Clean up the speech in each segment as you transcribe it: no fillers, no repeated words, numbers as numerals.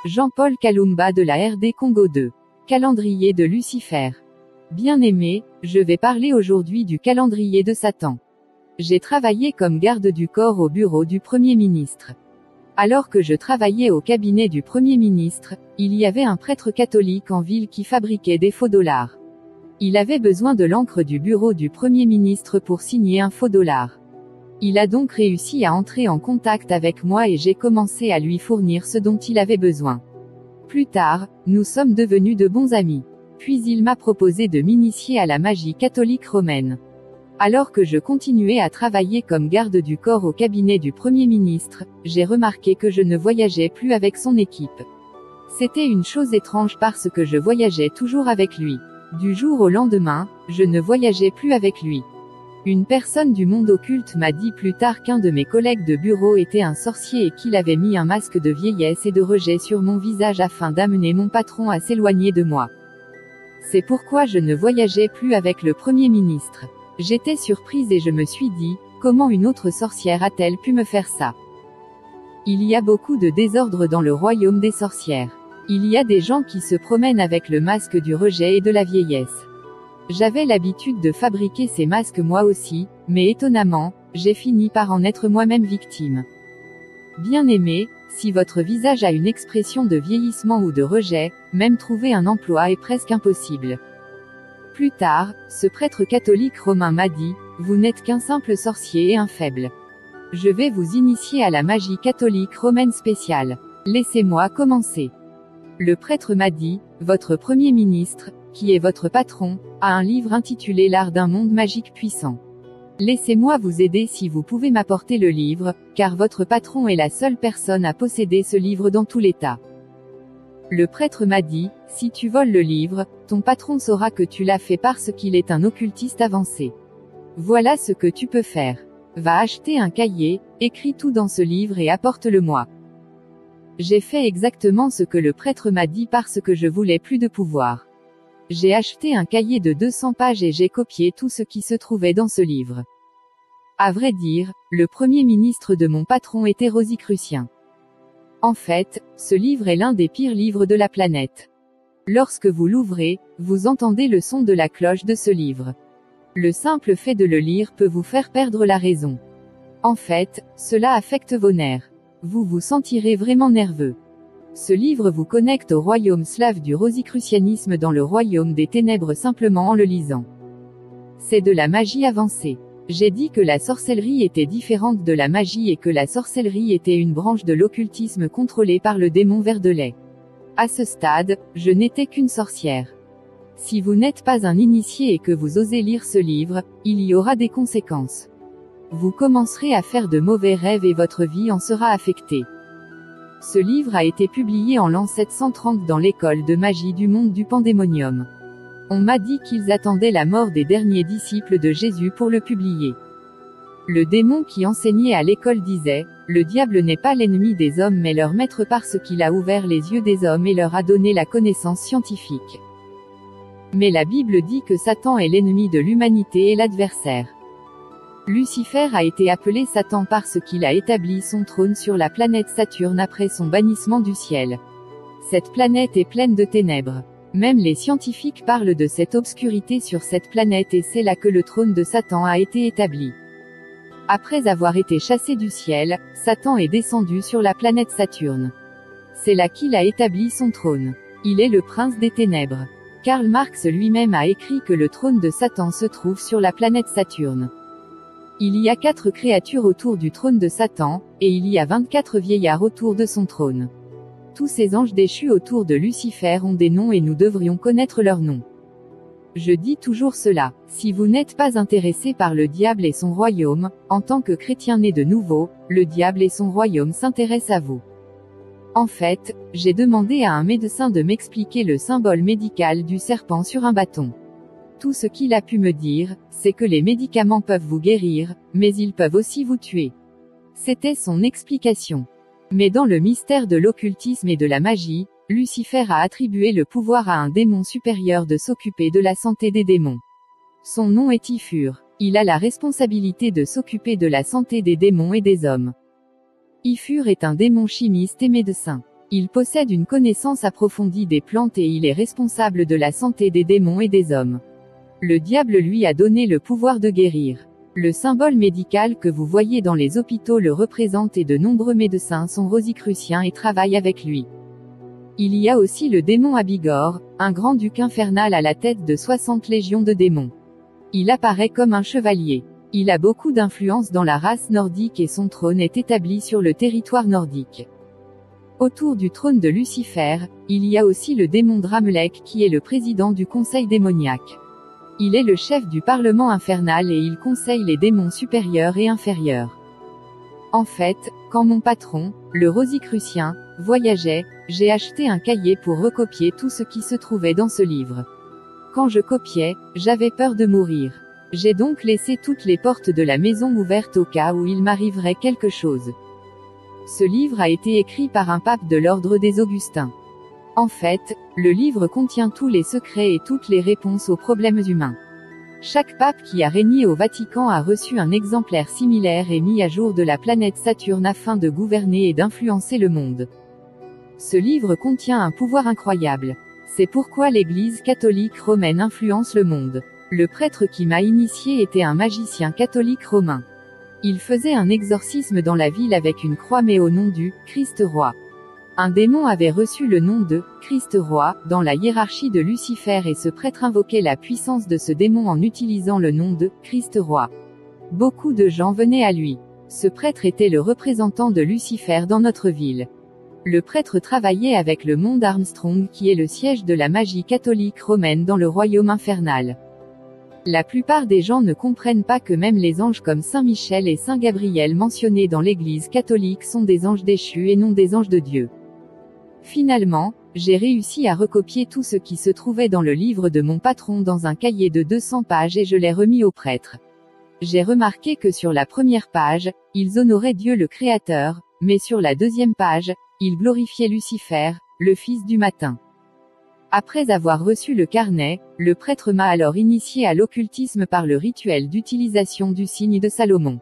Jean-Paul Kalumba de la RD Congo 2. Calendrier de Lucifer. Bien-aimé, je vais parler aujourd'hui du calendrier de Satan. J'ai travaillé comme garde du corps au bureau du Premier ministre. Alors que je travaillais au cabinet du Premier ministre, il y avait un prêtre catholique en ville qui fabriquait des faux dollars. Il avait besoin de l'encre du bureau du Premier ministre pour signer un faux dollar. Il a donc réussi à entrer en contact avec moi et j'ai commencé à lui fournir ce dont il avait besoin. Plus tard, nous sommes devenus de bons amis. Puis il m'a proposé de m'initier à la magie catholique romaine. Alors que je continuais à travailler comme garde du corps au cabinet du Premier ministre, j'ai remarqué que je ne voyageais plus avec son équipe. C'était une chose étrange parce que je voyageais toujours avec lui. Du jour au lendemain, je ne voyageais plus avec lui. Une personne du monde occulte m'a dit plus tard qu'un de mes collègues de bureau était un sorcier et qu'il avait mis un masque de vieillesse et de rejet sur mon visage afin d'amener mon patron à s'éloigner de moi. C'est pourquoi je ne voyageais plus avec le Premier ministre. J'étais surprise et je me suis dit, comment une autre sorcière a-t-elle pu me faire ça? Il y a beaucoup de désordre dans le royaume des sorcières. Il y a des gens qui se promènent avec le masque du rejet et de la vieillesse. J'avais l'habitude de fabriquer ces masques moi aussi, mais étonnamment, j'ai fini par en être moi-même victime. Bien-aimé, si votre visage a une expression de vieillissement ou de rejet, même trouver un emploi est presque impossible. Plus tard, ce prêtre catholique romain m'a dit, vous n'êtes qu'un simple sorcier et un faible. Je vais vous initier à la magie catholique romaine spéciale. Laissez-moi commencer. Le prêtre m'a dit, votre Premier ministre, qui est votre patron, a un livre intitulé L'art d'un monde magique puissant. Laissez-moi vous aider si vous pouvez m'apporter le livre, car votre patron est la seule personne à posséder ce livre dans tout l'État. Le prêtre m'a dit, si tu voles le livre, ton patron saura que tu l'as fait parce qu'il est un occultiste avancé. Voilà ce que tu peux faire. Va acheter un cahier, écris tout dans ce livre et apporte-le-moi. J'ai fait exactement ce que le prêtre m'a dit parce que je voulais plus de pouvoir. J'ai acheté un cahier de 200 pages et j'ai copié tout ce qui se trouvait dans ce livre. À vrai dire, le Premier ministre de mon patron était rosicrucien. En fait, ce livre est l'un des pires livres de la planète. Lorsque vous l'ouvrez, vous entendez le son de la cloche de ce livre. Le simple fait de le lire peut vous faire perdre la raison. En fait, cela affecte vos nerfs. Vous vous sentirez vraiment nerveux. Ce livre vous connecte au royaume slave du rosicrucianisme dans le royaume des ténèbres simplement en le lisant. C'est de la magie avancée. J'ai dit que la sorcellerie était différente de la magie et que la sorcellerie était une branche de l'occultisme contrôlée par le démon Verdelet. À ce stade, je n'étais qu'une sorcière. Si vous n'êtes pas un initié et que vous osez lire ce livre, il y aura des conséquences. Vous commencerez à faire de mauvais rêves et votre vie en sera affectée. Ce livre a été publié en l'an 730 dans l'école de magie du monde du Pandémonium. On m'a dit qu'ils attendaient la mort des derniers disciples de Jésus pour le publier. Le démon qui enseignait à l'école disait, le diable n'est pas l'ennemi des hommes mais leur maître parce qu'il a ouvert les yeux des hommes et leur a donné la connaissance scientifique. Mais la Bible dit que Satan est l'ennemi de l'humanité et l'adversaire. Lucifer a été appelé Satan parce qu'il a établi son trône sur la planète Saturne après son bannissement du ciel. Cette planète est pleine de ténèbres. Même les scientifiques parlent de cette obscurité sur cette planète et c'est là que le trône de Satan a été établi. Après avoir été chassé du ciel, Satan est descendu sur la planète Saturne. C'est là qu'il a établi son trône. Il est le prince des ténèbres. Karl Marx lui-même a écrit que le trône de Satan se trouve sur la planète Saturne. Il y a 4 créatures autour du trône de Satan, et il y a 24 vieillards autour de son trône. Tous ces anges déchus autour de Lucifer ont des noms et nous devrions connaître leurs noms. Je dis toujours cela, si vous n'êtes pas intéressé par le diable et son royaume, en tant que chrétien né de nouveau, le diable et son royaume s'intéressent à vous. En fait, j'ai demandé à un médecin de m'expliquer le symbole médical du serpent sur un bâton. Tout ce qu'il a pu me dire, c'est que les médicaments peuvent vous guérir, mais ils peuvent aussi vous tuer. C'était son explication. Mais dans le mystère de l'occultisme et de la magie, Lucifer a attribué le pouvoir à un démon supérieur de s'occuper de la santé des démons. Son nom est Iphur. Il a la responsabilité de s'occuper de la santé des démons et des hommes. Iphur est un démon chimiste et médecin. Il possède une connaissance approfondie des plantes et il est responsable de la santé des démons et des hommes. Le diable lui a donné le pouvoir de guérir. Le symbole médical que vous voyez dans les hôpitaux le représente et de nombreux médecins sont rosicruciens et travaillent avec lui. Il y a aussi le démon Abigor, un grand duc infernal à la tête de 60 légions de démons. Il apparaît comme un chevalier. Il a beaucoup d'influence dans la race nordique et son trône est établi sur le territoire nordique. Autour du trône de Lucifer, il y a aussi le démon Dramulek qui est le président du conseil démoniaque. Il est le chef du parlement infernal et il conseille les démons supérieurs et inférieurs. En fait, quand mon patron, le Rosicrucien, voyageait, j'ai acheté un cahier pour recopier tout ce qui se trouvait dans ce livre. Quand je copiais, j'avais peur de mourir. J'ai donc laissé toutes les portes de la maison ouvertes au cas où il m'arriverait quelque chose. Ce livre a été écrit par un pape de l'ordre des Augustins. En fait, le livre contient tous les secrets et toutes les réponses aux problèmes humains. Chaque pape qui a régné au Vatican a reçu un exemplaire similaire et mis à jour de la planète Saturne afin de gouverner et d'influencer le monde. Ce livre contient un pouvoir incroyable. C'est pourquoi l'Église catholique romaine influence le monde. Le prêtre qui m'a initié était un magicien catholique romain. Il faisait un exorcisme dans la ville avec une croix mais au nom du Christ roi. Un démon avait reçu le nom de Christ roi dans la hiérarchie de Lucifer et ce prêtre invoquait la puissance de ce démon en utilisant le nom de Christ roi. Beaucoup de gens venaient à lui. Ce prêtre était le représentant de Lucifer dans notre ville. Le prêtre travaillait avec le Mont Armstrong qui est le siège de la magie catholique romaine dans le royaume infernal. La plupart des gens ne comprennent pas que même les anges comme Saint Michel et Saint Gabriel mentionnés dans l'Église catholique sont des anges déchus et non des anges de Dieu. Finalement, j'ai réussi à recopier tout ce qui se trouvait dans le livre de mon patron dans un cahier de 200 pages et je l'ai remis au prêtre. J'ai remarqué que sur la première page, ils honoraient Dieu le Créateur, mais sur la deuxième page, ils glorifiaient Lucifer, le fils du matin. Après avoir reçu le carnet, le prêtre m'a alors initié à l'occultisme par le rituel d'utilisation du signe de Salomon.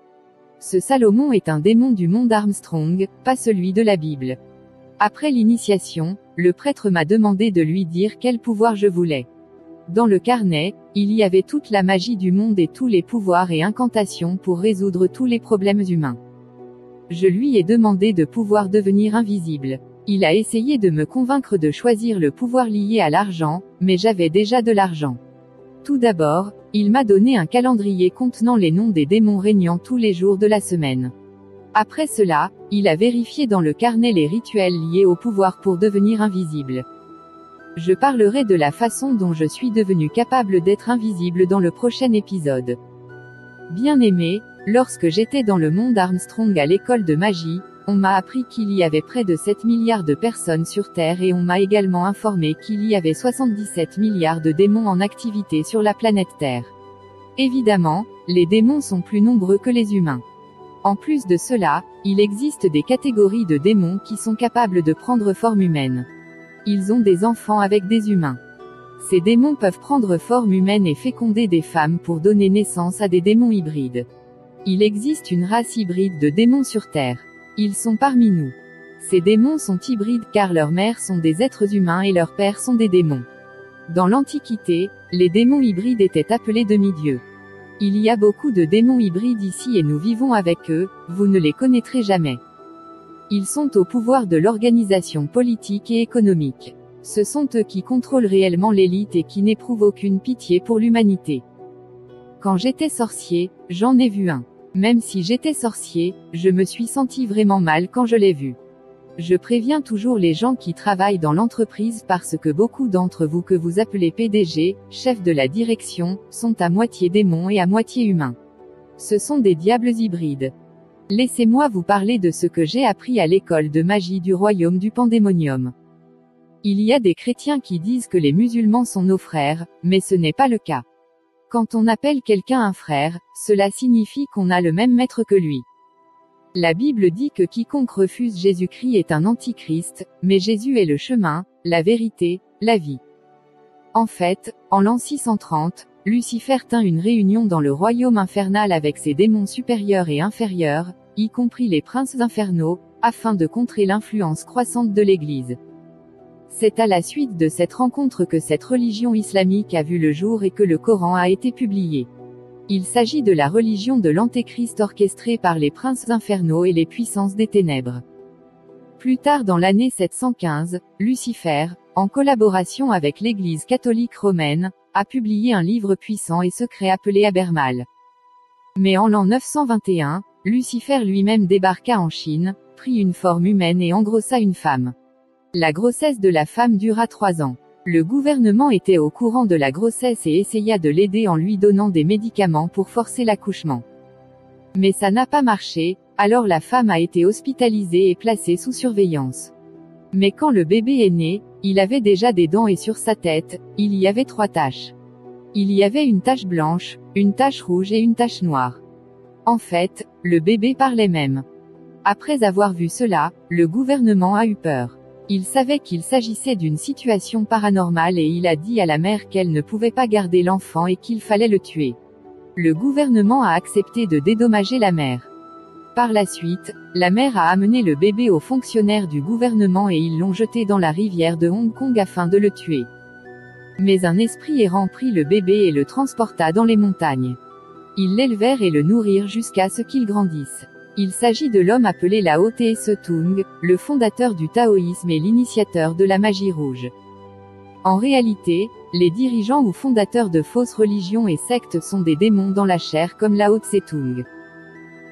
Ce Salomon est un démon du Mont Armstrong, pas celui de la Bible. Après l'initiation, le prêtre m'a demandé de lui dire quel pouvoir je voulais. Dans le carnet, il y avait toute la magie du monde et tous les pouvoirs et incantations pour résoudre tous les problèmes humains. Je lui ai demandé de pouvoir devenir invisible. Il a essayé de me convaincre de choisir le pouvoir lié à l'argent, mais j'avais déjà de l'argent. Tout d'abord, il m'a donné un calendrier contenant les noms des démons régnant tous les jours de la semaine. Après cela, il a vérifié dans le carnet les rituels liés au pouvoir pour devenir invisible. Je parlerai de la façon dont je suis devenu capable d'être invisible dans le prochain épisode. Bien-aimé, lorsque j'étais dans le Mont Armstrong à l'école de magie, on m'a appris qu'il y avait près de 7 milliards de personnes sur Terre et on m'a également informé qu'il y avait 77 milliards de démons en activité sur la planète Terre. Évidemment, les démons sont plus nombreux que les humains. En plus de cela, il existe des catégories de démons qui sont capables de prendre forme humaine. Ils ont des enfants avec des humains. Ces démons peuvent prendre forme humaine et féconder des femmes pour donner naissance à des démons hybrides. Il existe une race hybride de démons sur Terre. Ils sont parmi nous. Ces démons sont hybrides car leurs mères sont des êtres humains et leurs pères sont des démons. Dans l'Antiquité, les démons hybrides étaient appelés demi-dieux. Il y a beaucoup de démons hybrides ici et nous vivons avec eux, vous ne les connaîtrez jamais. Ils sont au pouvoir de l'organisation politique et économique. Ce sont eux qui contrôlent réellement l'élite et qui n'éprouvent aucune pitié pour l'humanité. Quand j'étais sorcier, j'en ai vu un. Même si j'étais sorcier, je me suis senti vraiment mal quand je l'ai vu. Je préviens toujours les gens qui travaillent dans l'entreprise parce que beaucoup d'entre vous que vous appelez PDG, chef de la direction, sont à moitié démons et à moitié humains. Ce sont des diables hybrides. Laissez-moi vous parler de ce que j'ai appris à l'école de magie du royaume du Pandémonium. Il y a des chrétiens qui disent que les musulmans sont nos frères, mais ce n'est pas le cas. Quand on appelle quelqu'un un frère, cela signifie qu'on a le même maître que lui. La Bible dit que quiconque refuse Jésus-Christ est un antichrist, mais Jésus est le chemin, la vérité, la vie. En fait, en l'an 630, Lucifer tint une réunion dans le royaume infernal avec ses démons supérieurs et inférieurs, y compris les princes infernaux, afin de contrer l'influence croissante de l'Église. C'est à la suite de cette rencontre que cette religion islamique a vu le jour et que le Coran a été publié. Il s'agit de la religion de l'Antéchrist orchestrée par les princes infernaux et les puissances des ténèbres. Plus tard dans l'année 715, Lucifer, en collaboration avec l'Église catholique romaine, a publié un livre puissant et secret appelé Abermal. Mais en l'an 921, Lucifer lui-même débarqua en Chine, prit une forme humaine et engrossa une femme. La grossesse de la femme dura 3 ans. Le gouvernement était au courant de la grossesse et essaya de l'aider en lui donnant des médicaments pour forcer l'accouchement. Mais ça n'a pas marché, alors la femme a été hospitalisée et placée sous surveillance. Mais quand le bébé est né, il avait déjà des dents et sur sa tête, il y avait 3 taches. Il y avait une tache blanche, une tache rouge et une tache noire. En fait, le bébé parlait même. Après avoir vu cela, le gouvernement a eu peur. Il savait qu'il s'agissait d'une situation paranormale et il a dit à la mère qu'elle ne pouvait pas garder l'enfant et qu'il fallait le tuer. Le gouvernement a accepté de dédommager la mère. Par la suite, la mère a amené le bébé aux fonctionnaires du gouvernement et ils l'ont jeté dans la rivière de Hong Kong afin de le tuer. Mais un esprit errant prit le bébé et le transporta dans les montagnes. Ils l'élevèrent et le nourrirent jusqu'à ce qu'il grandisse. Il s'agit de l'homme appelé Lao Tse Tung, le fondateur du taoïsme et l'initiateur de la magie rouge. En réalité, les dirigeants ou fondateurs de fausses religions et sectes sont des démons dans la chair comme Lao Tse Tung.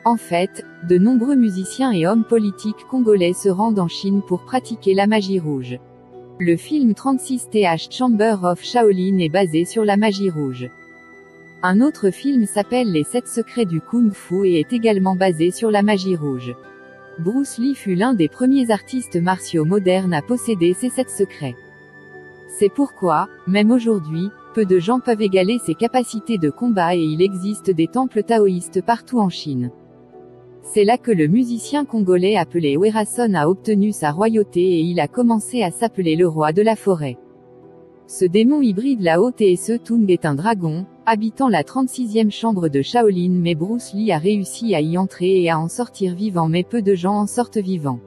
En fait, de nombreux musiciens et hommes politiques congolais se rendent en Chine pour pratiquer la magie rouge. Le film 36th Chamber of Shaolin est basé sur la magie rouge. Un autre film s'appelle Les 7 secrets du Kung Fu et est également basé sur la magie rouge. Bruce Lee fut l'un des premiers artistes martiaux modernes à posséder ces 7 secrets. C'est pourquoi, même aujourd'hui, peu de gens peuvent égaler ses capacités de combat et il existe des temples taoïstes partout en Chine. C'est là que le musicien congolais appelé Werason a obtenu sa royauté et il a commencé à s'appeler le roi de la forêt. Ce démon hybride Lao Tse Tung est un dragon, habitant la 36e chambre de Shaolin mais Bruce Lee a réussi à y entrer et à en sortir vivant mais peu de gens en sortent vivants.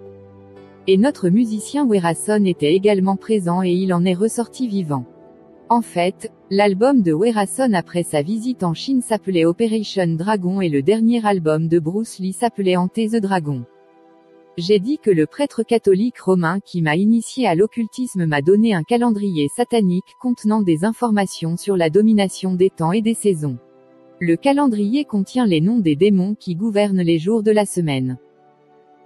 Et notre musicien Werason était également présent et il en est ressorti vivant. En fait, l'album de Werason après sa visite en Chine s'appelait Operation Dragon et le dernier album de Bruce Lee s'appelait Ante the Dragon. J'ai dit que le prêtre catholique romain qui m'a initié à l'occultisme m'a donné un calendrier satanique contenant des informations sur la domination des temps et des saisons. Le calendrier contient les noms des démons qui gouvernent les jours de la semaine.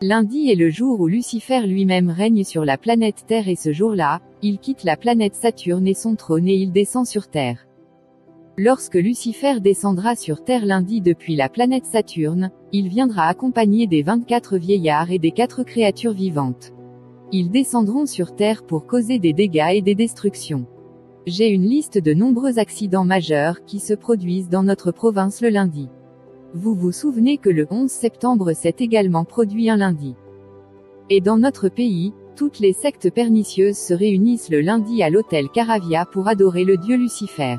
Lundi est le jour où Lucifer lui-même règne sur la planète Terre et ce jour-là, il quitte la planète Saturne et son trône et il descend sur Terre. Lorsque Lucifer descendra sur Terre lundi depuis la planète Saturne, il viendra accompagné des 24 vieillards et des 4 créatures vivantes. Ils descendront sur Terre pour causer des dégâts et des destructions. J'ai une liste de nombreux accidents majeurs qui se produisent dans notre province le lundi. Vous vous souvenez que le 11 septembre s'est également produit un lundi. Et dans notre pays, toutes les sectes pernicieuses se réunissent le lundi à l'hôtel Caravia pour adorer le dieu Lucifer.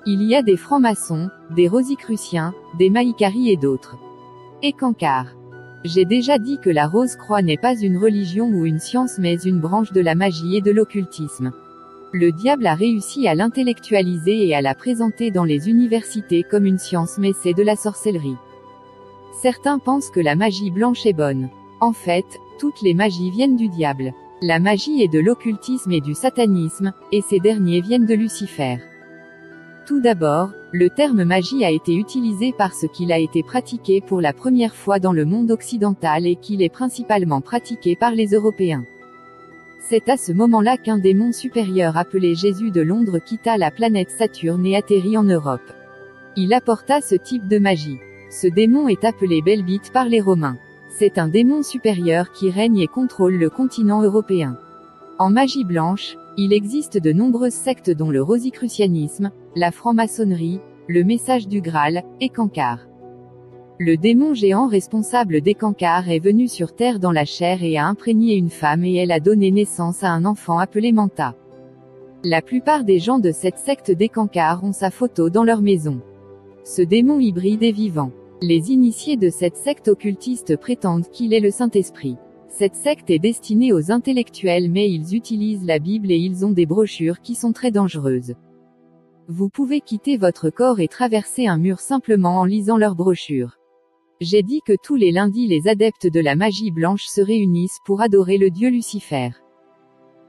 Il y a des francs-maçons, des rosicruciens, des maïkaris et d'autres. Et Cancard. J'ai déjà dit que la Rose-Croix n'est pas une religion ou une science mais une branche de la magie et de l'occultisme. Le diable a réussi à l'intellectualiser et à la présenter dans les universités comme une science mais c'est de la sorcellerie. Certains pensent que la magie blanche est bonne. En fait, toutes les magies viennent du diable. La magie est de l'occultisme et du satanisme, et ces derniers viennent de Lucifer. Tout d'abord, le terme magie a été utilisé parce qu'il a été pratiqué pour la première fois dans le monde occidental et qu'il est principalement pratiqué par les Européens. C'est à ce moment-là qu'un démon supérieur appelé Jésus de Londres quitta la planète Saturne et atterrit en Europe. Il apporta ce type de magie. Ce démon est appelé Belbite par les Romains. C'est un démon supérieur qui règne et contrôle le continent européen. En magie blanche, il existe de nombreuses sectes dont le rosicrucianisme, la franc-maçonnerie, le message du Graal, et Cancard. Le démon géant responsable des Cancars est venu sur Terre dans la chair et a imprégné une femme et elle a donné naissance à un enfant appelé Manta. La plupart des gens de cette secte des Cancars ont sa photo dans leur maison. Ce démon hybride est vivant. Les initiés de cette secte occultiste prétendent qu'il est le Saint-Esprit. Cette secte est destinée aux intellectuels mais ils utilisent la Bible et ils ont des brochures qui sont très dangereuses. Vous pouvez quitter votre corps et traverser un mur simplement en lisant leurs brochures. J'ai dit que tous les lundis les adeptes de la magie blanche se réunissent pour adorer le dieu Lucifer.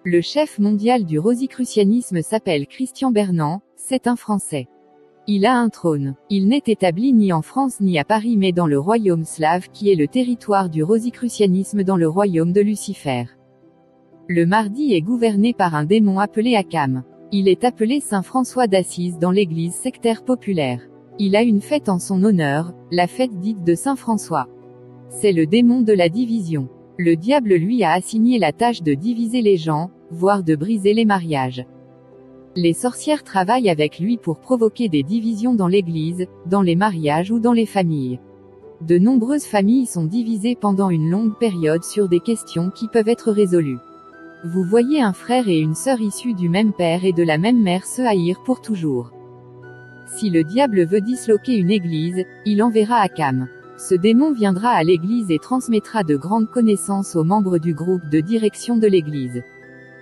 Le chef mondial du rosicrucianisme s'appelle Christian Bernand, c'est un Français. Il a un trône. Il n'est établi ni en France ni à Paris mais dans le royaume slave qui est le territoire du rosicrucianisme dans le royaume de Lucifer. Le mardi est gouverné par un démon appelé Akam. Il est appelé Saint François d'Assise dans l'église sectaire populaire. Il a une fête en son honneur, la fête dite de Saint François. C'est le démon de la division. Le diable lui a assigné la tâche de diviser les gens, voire de briser les mariages. Les sorcières travaillent avec lui pour provoquer des divisions dans l'église, dans les mariages ou dans les familles. De nombreuses familles sont divisées pendant une longue période sur des questions qui peuvent être résolues. Vous voyez un frère et une sœur issus du même père et de la même mère se haïr pour toujours. Si le diable veut disloquer une église, il enverra Akam. Ce démon viendra à l'église et transmettra de grandes connaissances aux membres du groupe de direction de l'église.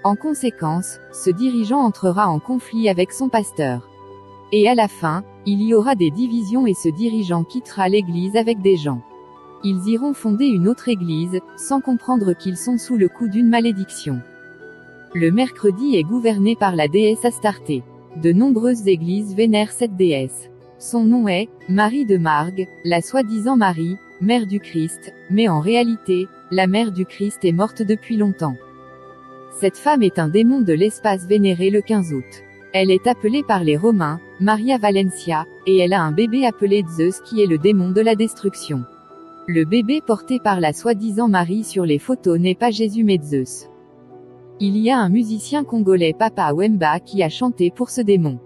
En conséquence, ce dirigeant entrera en conflit avec son pasteur. Et à la fin, il y aura des divisions et ce dirigeant quittera l'église avec des gens. Ils iront fonder une autre église, sans comprendre qu'ils sont sous le coup d'une malédiction. Le mercredi est gouverné par la déesse Astarté. De nombreuses églises vénèrent cette déesse. Son nom est Marie de Margue, la soi-disant Marie, mère du Christ, mais en réalité, la mère du Christ est morte depuis longtemps. Cette femme est un démon de l'espace vénéré le 15 août. Elle est appelée par les Romains, Maria Valencia, et elle a un bébé appelé Zeus qui est le démon de la destruction. Le bébé porté par la soi-disant Marie sur les photos n'est pas Jésus mais Zeus. Il y a un musicien congolais Papa Wemba qui a chanté pour ce démon.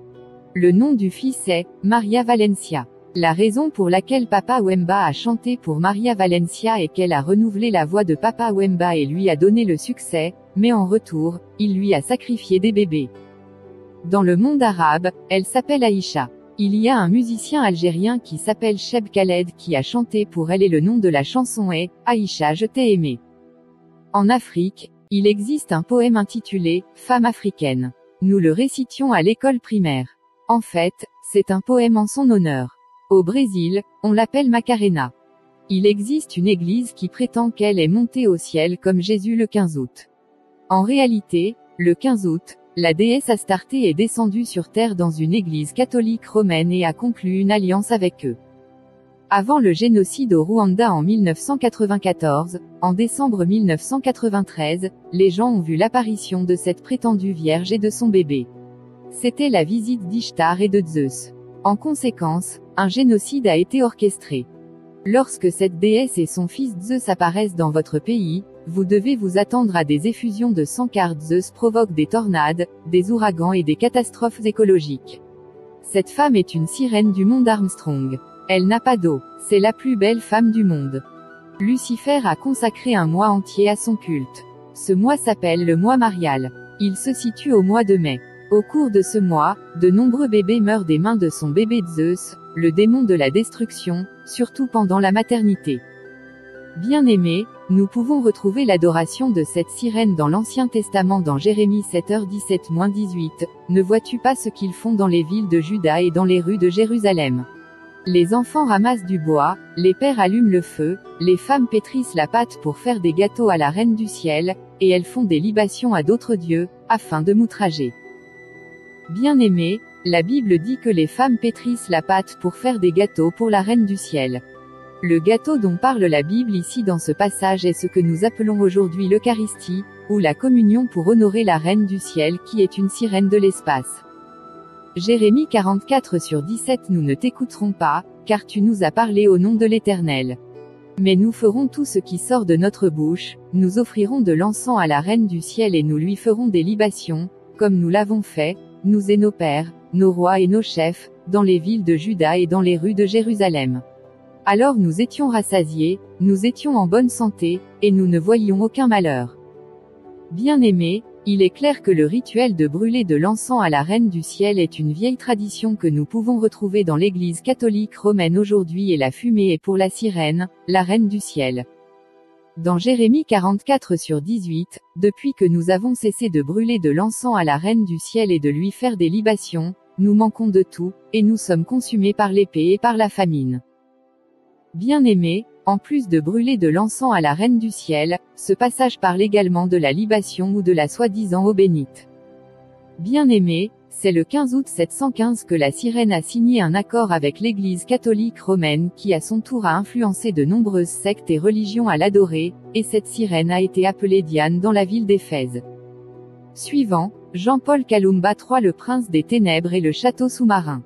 Le nom du fils est Maria Valencia. La raison pour laquelle Papa Wemba a chanté pour Maria Valencia est qu'elle a renouvelé la voix de Papa Wemba et lui a donné le succès, mais en retour, il lui a sacrifié des bébés. Dans le monde arabe, elle s'appelle Aïcha. Il y a un musicien algérien qui s'appelle Cheb Khaled qui a chanté pour elle et le nom de la chanson est Aïcha je t'ai aimé. En Afrique, il existe un poème intitulé Femme africaine. Nous le récitions à l'école primaire. En fait, c'est un poème en son honneur. Au Brésil, on l'appelle Macarena. Il existe une église qui prétend qu'elle est montée au ciel comme Jésus le 15 août. En réalité, le 15 août, la déesse Astarté est descendue sur terre dans une église catholique romaine et a conclu une alliance avec eux. Avant le génocide au Rwanda en 1994, en décembre 1993, les gens ont vu l'apparition de cette prétendue vierge et de son bébé. C'était la visite d'Ishtar et de Zeus. En conséquence, un génocide a été orchestré. Lorsque cette déesse et son fils Zeus apparaissent dans votre pays, vous devez vous attendre à des effusions de sang car Zeus provoque des tornades, des ouragans et des catastrophes écologiques. Cette femme est une sirène du monde Armstrong. Elle n'a pas d'eau. C'est la plus belle femme du monde. Lucifer a consacré un mois entier à son culte. Ce mois s'appelle le mois marial. Il se situe au mois de mai. Au cours de ce mois, de nombreux bébés meurent des mains de son bébé Zeus, le démon de la destruction, surtout pendant la maternité. Bien-aimés, nous pouvons retrouver l'adoration de cette sirène dans l'Ancien Testament dans Jérémie 7h17-18. Ne vois-tu pas ce qu'ils font dans les villes de Juda et dans les rues de Jérusalem? Les enfants ramassent du bois, les pères allument le feu, les femmes pétrissent la pâte pour faire des gâteaux à la reine du ciel, et elles font des libations à d'autres dieux, afin de m'outrager. Bien-aimés, la Bible dit que les femmes pétrissent la pâte pour faire des gâteaux pour la reine du ciel. Le gâteau dont parle la Bible ici dans ce passage est ce que nous appelons aujourd'hui l'Eucharistie, ou la communion pour honorer la reine du ciel qui est une sirène de l'espace. Jérémie 44:17 Nous ne t'écouterons pas, car tu nous as parlé au nom de l'Éternel. Mais nous ferons tout ce qui sort de notre bouche, nous offrirons de l'encens à la reine du ciel et nous lui ferons des libations, comme nous l'avons fait, nous et nos pères, nos rois et nos chefs, dans les villes de Juda et dans les rues de Jérusalem. Alors nous étions rassasiés, nous étions en bonne santé, et nous ne voyions aucun malheur. Bien-aimés, il est clair que le rituel de brûler de l'encens à la reine du ciel est une vieille tradition que nous pouvons retrouver dans l'église catholique romaine aujourd'hui et la fumée est pour la sirène, la reine du ciel. Dans Jérémie 44/18, depuis que nous avons cessé de brûler de l'encens à la reine du ciel et de lui faire des libations, nous manquons de tout, et nous sommes consumés par l'épée et par la famine. Bien-aimés, en plus de brûler de l'encens à la reine du ciel, ce passage parle également de la libation ou de la soi-disant eau bénite. Bien-aimés, c'est le 15 août 715 que la Sirène a signé un accord avec l'Église catholique romaine qui à son tour a influencé de nombreuses sectes et religions à l'adorer, et cette sirène a été appelée Diane dans la ville d'Éphèse. Suivant, Jean-Paul Kalumba III, le prince des ténèbres et le château sous-marin.